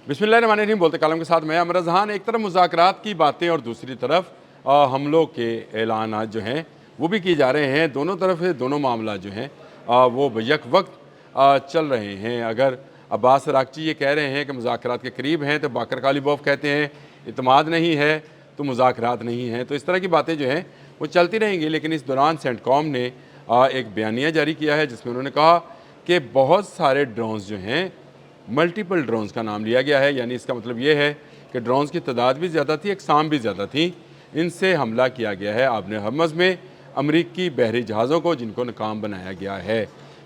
बिस्मिल्लाहिर्रहमानिर्रहीम बोलते कलम के साथ मैं अमर रज़हान। एक तरफ मुज़ाकरात की बातें और दूसरी तरफ हमलों के ऐलानात जो हैं वो भी किए जा रहे हैं। दोनों तरफ दोनों मामला जो हैं वो यक वक्त चल रहे हैं। अगर अब्बास अरागची ये कह रहे हैं कि मुज़ाकरात के करीब हैं तो बाकर कालिबोफ कहते हैं इत्मीनान नहीं है तो मुज़ाकरात नहीं हैं। तो इस तरह की बातें जो हैं वो चलती रहेंगी। लेकिन इस दौरान सेंटकॉम ने एक बयानिया जारी किया है जिसमें उन्होंने कहा कि बहुत सारे ड्रोन्स जो हैं मल्टीपल ड्रोन्स का नाम लिया गया है। यानी इसका मतलब ये है कि ड्रोन्स की तादाद भी ज़्यादा थी, अक़साम भी ज़्यादा थी। इनसे हमला किया गया है आबने हरमज़ में अमरीकी बहरी जहाज़ों को, जिनको नाकाम बनाया गया है।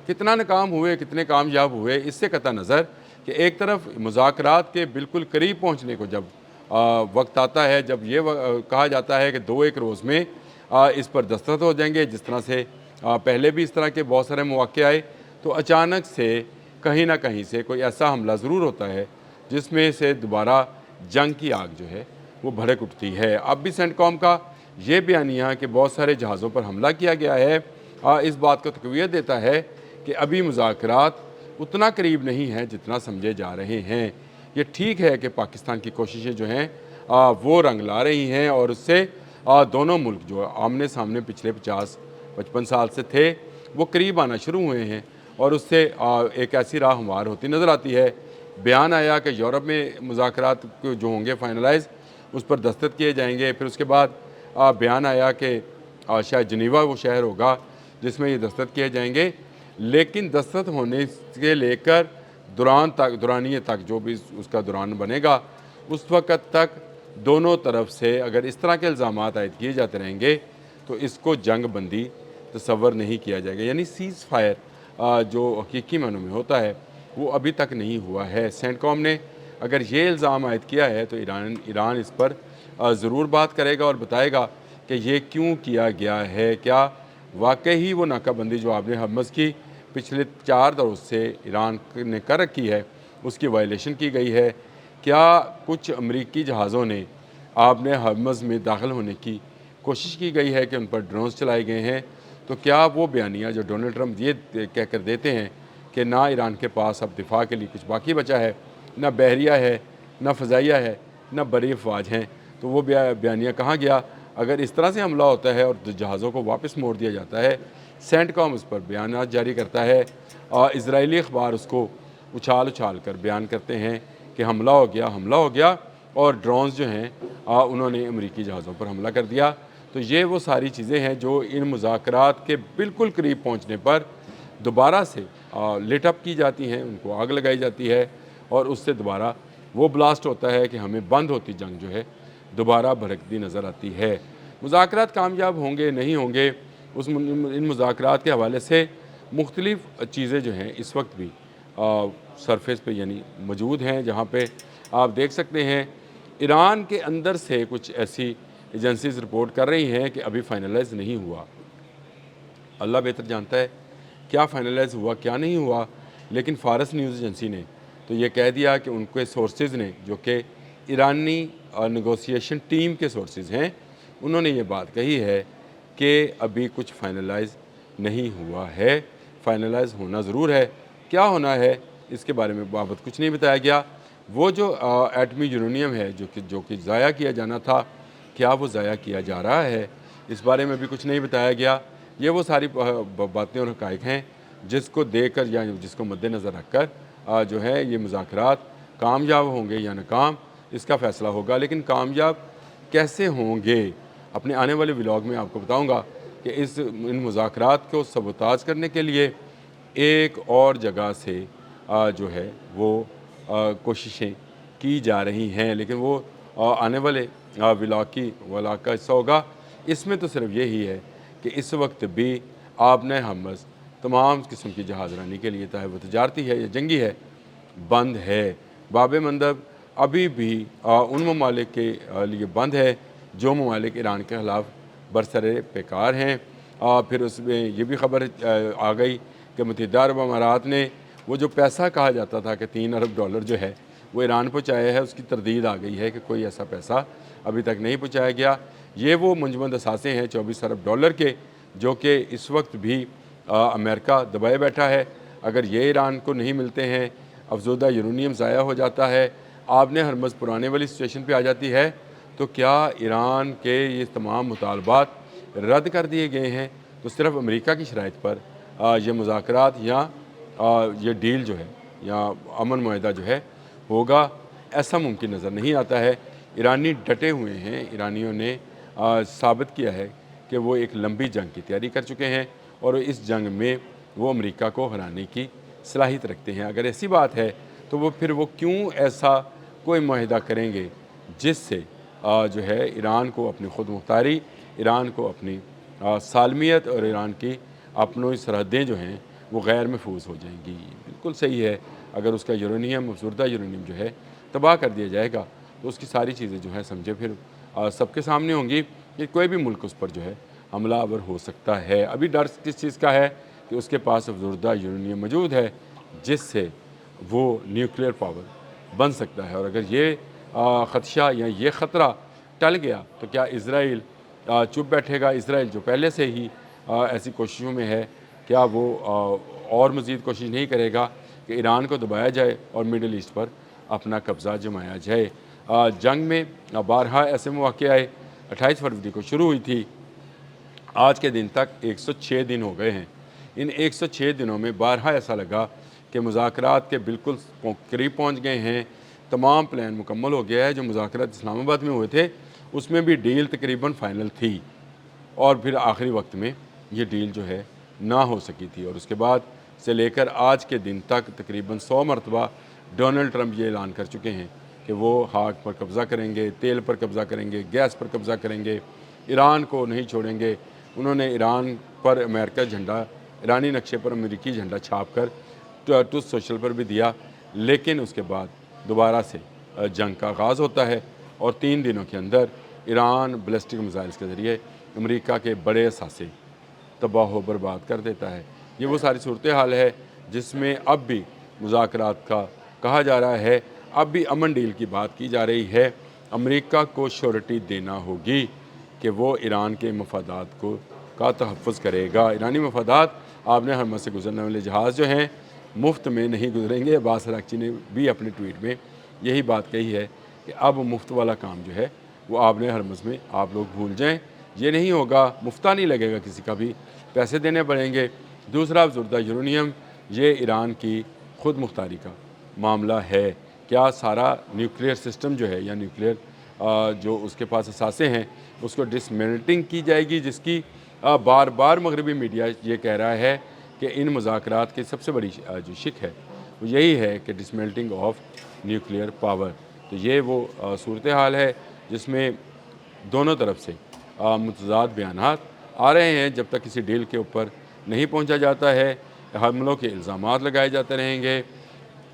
कितना नाकाम हुए, कितने कामयाब हुए, इससे कतई नज़र कि एक तरफ मुज़ाकरात के बिल्कुल करीब पहुँचने को जब वक्त आता है, जब ये कहा जाता है कि 2-1 रोज़ में इस पर दस्तखत हो जाएंगे, जिस तरह से पहले भी इस तरह के बहुत सारे मौक़े आए, तो अचानक से कहीं ना कहीं से कोई ऐसा हमला ज़रूर होता है जिसमें से दोबारा जंग की आग जो है वो भड़क उठती है। अब भी सेंटकॉम का ये बयानिया कि बहुत सारे जहाज़ों पर हमला किया गया है इस बात को तक़वियत देता है कि अभी मुज़ाकरात उतना करीब नहीं है जितना समझे जा रहे हैं। ये ठीक है कि पाकिस्तान की कोशिशें जो हैं वो रंग ला रही हैं और उससे दोनों मुल्क जो आमने सामने पिछले 50-55 साल से थे वो करीब आना शुरू हुए हैं और उससे एक ऐसी राह हमवार होती नज़र आती है। बयान आया कि यूरोप में मुज़ाकरात जो होंगे फाइनलाइज उस पर दस्तखत किए जाएंगे। फिर उसके बाद बयान आया कि शायद जनीवा वो शहर होगा जिसमें ये दस्तखत किए जाएंगे। लेकिन दस्तखत होने से लेकर दुरानिए तक जो भी उसका दौरान बनेगा उस वक़्त तक दोनों तरफ से अगर इस तरह के इल्ज़ामात आयद किए जाते रहेंगे तो इसको जंग बंदी तसव्वुर नहीं किया जाएगा। यानी सीज़ फायर जो हकीकी मानों में होता है वो अभी तक नहीं हुआ है। सेंटकॉम ने अगर ये इल्ज़ाम आयद किया है तो ईरान इस पर ज़रूर बात करेगा और बताएगा कि ये क्यों किया गया है। क्या वाकई ही वो नाकाबंदी जो आबने हरमज़ की पिछले 4 रोज़ से ईरान ने कर रखी है उसकी वायलेशन की गई है? क्या कुछ अमरीकी जहाज़ों ने आबने हरमज़ में दाखिल होने की कोशिश की गई है कि उन पर ड्रोन्स चलाए गए हैं? तो क्या वो बयानिया जो डोनाल्ड ट्रंप ये कहकर देते हैं कि ना ईरान के पास अब दिफा के लिए कुछ बाकी बचा है, ना बहरिया है, ना फ़ज़ाइया है, ना बरी अफवाज हैं, तो वो बयानिया कहाँ गया? अगर इस तरह से हमला होता है और जहाज़ों को वापस मोड़ दिया जाता है, सेंटकॉम उस पर बयानात जारी करता है, इजरायली अखबार उसको उछाल उछाल कर बयान करते हैं कि हमला हो गया और ड्रोन्स जो हैं उन्होंने अमरीकी जहाज़ों पर हमला कर दिया। तो ये वो सारी चीज़ें हैं जो इन मुज़ाकरात के बिल्कुल करीब पहुँचने पर दोबारा से लिट अप की जाती हैं, उनको आग लगाई जाती है और उससे दोबारा वो ब्लास्ट होता है कि हमें बंद होती जंग जो है दोबारा भड़कती नज़र आती है। मुज़ाकरात कामयाब होंगे नहीं होंगे इन मुज़ाकरात के हवाले से मुख्तलिफ़ चीज़ें जो हैं इस वक्त भी सरफेस पे यानी मौजूद हैं, जहाँ पे आप देख सकते हैं ईरान के अंदर से कुछ ऐसी एजेंसीज रिपोर्ट कर रही हैं कि अभी फाइनलाइज नहीं हुआ। अल्लाह बेहतर जानता है क्या फ़ाइनलाइज हुआ क्या नहीं हुआ। लेकिन फ़ारस न्यूज़ एजेंसी ने तो ये कह दिया कि उनके सोर्सेज़ ने, जो कि ईरानी नेगोशिएशन टीम के सोर्सेज़ हैं, उन्होंने ये बात कही है कि अभी कुछ फ़ाइनलाइज नहीं हुआ है। फ़ाइनलाइज होना ज़रूर है, क्या होना है इसके बारे में बाबत कुछ नहीं बताया गया। वो जो एटमी यूरेनियम है जो कि ज़ाया किया जाना था, क्या वो ज़ाया किया जा रहा है, इस बारे में भी कुछ नहीं बताया गया। ये वो सारी बातें और हक़ाइक़ हैं जिसको देकर या जिसको मद्देनज़र रख कर जो है ये मुज़ाकरात कामयाब होंगे या नाकाम इसका फ़ैसला होगा। लेकिन कामयाब कैसे होंगे अपने आने वाले व्लॉग में आपको बताऊंगा कि इन मुज़ाकरात को सबोताज करने के लिए एक और जगह से जो है वो कोशिशें की जा रही हैं। लेकिन वो आने वाले व्लॉग का हिस्सा होगा। इसमें तो सिर्फ यही है कि इस वक्त भी आबने हरमज़ तमाम किस्म की जहाज़रानी के लिए, चाहे वो तजारती है या जंगी है, बंद है। बाब मंदब अभी भी उन ममालिक के लिए बंद है जो ममालिक ईरान के ख़िलाफ़ बरसरे पेकार हैं। फिर उसमें ये भी खबर आ गई कि मुत्तहिदा अरब अमारात ने वो जो पैसा कहा जाता था कि $3 अरब जो है वो ईरान पहुँचाया है, उसकी तरदीद आ गई है कि कोई ऐसा पैसा अभी तक नहीं पहुँचाया गया। ये वो मुंजमद असासे हैं $24 अरब के, जो कि इस वक्त भी अमेरिका दबाए बैठा है। अगर ये ईरान को नहीं मिलते हैं, अफज़ोदा यूरेनियम ज़ाया हो जाता है, آپ نے ہرمز پرانے والی سچویشن پہ آ جاتی ہے تو کیا ایران کے یہ تمام مطالبات رد کر دیے گئے ہیں تو صرف امریکہ کی شرائط پر یہ مذاکرات یا یہ ڈیل جو ہے یا امن معاہدہ جو ہے ہوگا، ایسا ممکن نظر نہیں آتا ہے۔ ایرانی ڈٹے ہوئے ہیں، ایرانیوں نے ثابت کیا ہے کہ وہ ایک لمبی جنگ کی تیاری کر چکے ہیں اور اس جنگ میں وہ امریکہ کو ہرانے کی صلاحیت رکھتے ہیں۔ اگر ایسی بات ہے تو وہ پھر وہ کیوں ایسا کوئی معاہدہ کریں گے جس سے جو ہے ایران کو اپنی خود مختاری، ایران کو اپنی سالمیت اور ایران کی اپنی سرحدیں جو ہیں وہ غیر محفوظ ہو جائیں گی۔ بالکل صحیح ہے، اگر اس کا یورینیم، افزودہ یورینیم جو ہے تباہ کر دیا جائے گا تو اس کی ساری چیزیں جو ہیں سمجھے پھر سب کے سامنے ہوں گی کہ کوئی بھی ملک اس پر جو ہے حملہ آور ہو سکتا ہے۔ ابھی ڈر کس چیز کا ہے کہ اس کے پاس افزودہ یورینیم موجود ہے جس سے وہ نیوکلیئر پاور بن سکتا ہے، اور اگر یہ خدشہ یا یہ خطرہ ٹل گیا تو کیا اسرائیل چپ بیٹھے گا؟ اسرائیل جو پہلے سے ہی ایسی کوششوں میں ہے، کیا وہ اور مزید کوشش نہیں کرے گا کہ ایران کو دبایا جائے اور میڈل ایسٹ پر اپنا قبضہ جمایا جائے؟ جنگ میں بارہا ایسے مواقع آئے، 28 فروری کو شروع ہوئی تھی، آج کے دن تک 106 دن ہو گئے ہیں۔ ان 106 دنوں میں بارہا ایسا لگا کہ مذاکرات کے بالکل قریب پہنچ گئے ہیں، تمام پلان مکمل ہو گیا ہے۔ جو مذاکرات اسلام آباد میں ہوئے تھے اس میں بھی ڈیل تقریباً فائنل تھی، اور پھر آخری وقت میں یہ ڈیل جو ہے نہ ہو سکی تھی، اور اس کے بعد سے لے کر آج کے دن تک تقریباً 100 مرتبہ ڈونلڈ ٹرمپ یہ اعلان کر چکے ہیں کہ وہ ہاک پر قبضہ کریں گے، تیل پر قبضہ کریں گے، گیس پر قبضہ کریں گے، ایران کو نہیں چھوڑیں گے۔ انہوں نے ایران پر امریکہ جھنڈا، ایرانی نقشے پر امریکی جھنڈا چھاپ کر ٹروتھ سوشل پر بھی دیا، لیکن اس کے بعد دوبارہ سے جنگ کا آغاز ہوتا ہے اور 3 دنوں کے اندر ایران بیلسٹک میزائلز کے ذریعے امریکہ کے بڑے اثاثے تباہ و برباد کر دیتا ہے۔ یہ وہ ساری صورتحال ہے جس میں اب بھی مذاکرات کا کہا جا رہا ہے، اب بھی امن ڈیل کی بات کی جا رہی ہے۔ امریکہ کو شیورٹی دینا ہوگی کہ وہ ایران کے مفادات کا تحفظ کرے گا۔ ایرانی مفادات، آپ نے ہرمز سے گزرنے والے جہاز جو ہیں مفت میں نہیں گزریں گے۔ عباس اراغچی نے بھی اپنے ٹویٹ میں یہی بات کہی ہے کہ اب مفت والا کام جو ہے وہ آپ نے ہرمز میں آپ لوگ بھول جائیں، یہ نہیں ہوگا، مفتہ نہیں لگے گا کسی کا بھی، پیسے دینے پڑیں گے۔ دوسرا افزودہ یورینیم، یہ ایران کی خود مختاری کا معاملہ ہے۔ کیا سارا نیوکلیئر سسٹم جو ہے یا نیوکلیئر جو اس کے پاس اثاثے ہیں اس کو ڈسمینٹلنگ کی جائے گی، جس کی بار بار مغربی میڈیا یہ کہہ رہا ہے کہ ان مذاکرات کی سب سے بڑی جو شک ہے وہ یہی ہے کہ ڈسمینٹلنگ آف نیوکلیئر پاور۔ تو یہ وہ صورتحال ہے جس میں دونوں طرف سے متضاد بیانات آ رہے ہیں۔ جب تک کسی ڈیل کے اوپر نہیں پہنچا جاتا ہے، حملوں کے الزامات لگائے جاتے رہیں گے،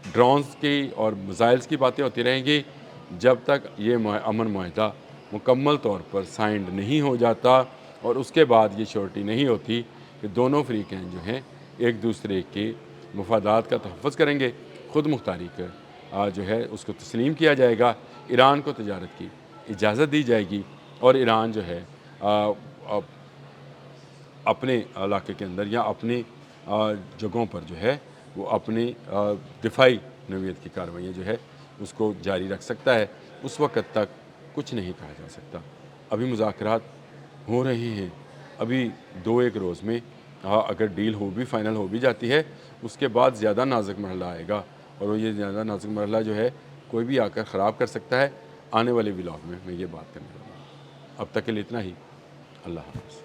ڈرونز کی اور میزائلز کی باتیں ہوتی رہیں گی، جب تک یہ امن معاہدہ مکمل طور پر سائنڈ نہیں ہو جاتا اور اس کے بعد یہ شیورٹی نہیں ہوتی کہ دونوں فریقین جو ہیں ایک دوسرے کے مفادات کا تحفظ کریں گے، خود مختاری کا جو ہے اس کو تسلیم کیا جائے گا، ایران کو تجارت کی اجازت دی جائے گی، اور ایران جو ہے اپنے علاقے کے اندر یا اپنی جگہوں پر جو ہے وہ اپنی دفاعی نوعیت کی کارروائیاں جو ہے اس کو جاری رکھ سکتا ہے۔ اس وقت تک کچھ نہیں کہا جا سکتا۔ ابھی مذاکرات ہو رہے ہیں، ابھی 2-1 روز میں اگر ڈیل ہو بھی فائنل ہو بھی جاتی ہے، اس کے بعد زیادہ نازک مرحلہ آئے گا، اور وہ یہ زیادہ نازک مرحلہ جو ہے کوئی بھی آ کر خراب کر سکتا ہے۔ آنے والے ولاگ میں یہ بات کرنے والا ہوں۔ اب تک کے لیے اتنا ہی۔ اللہ حافظ۔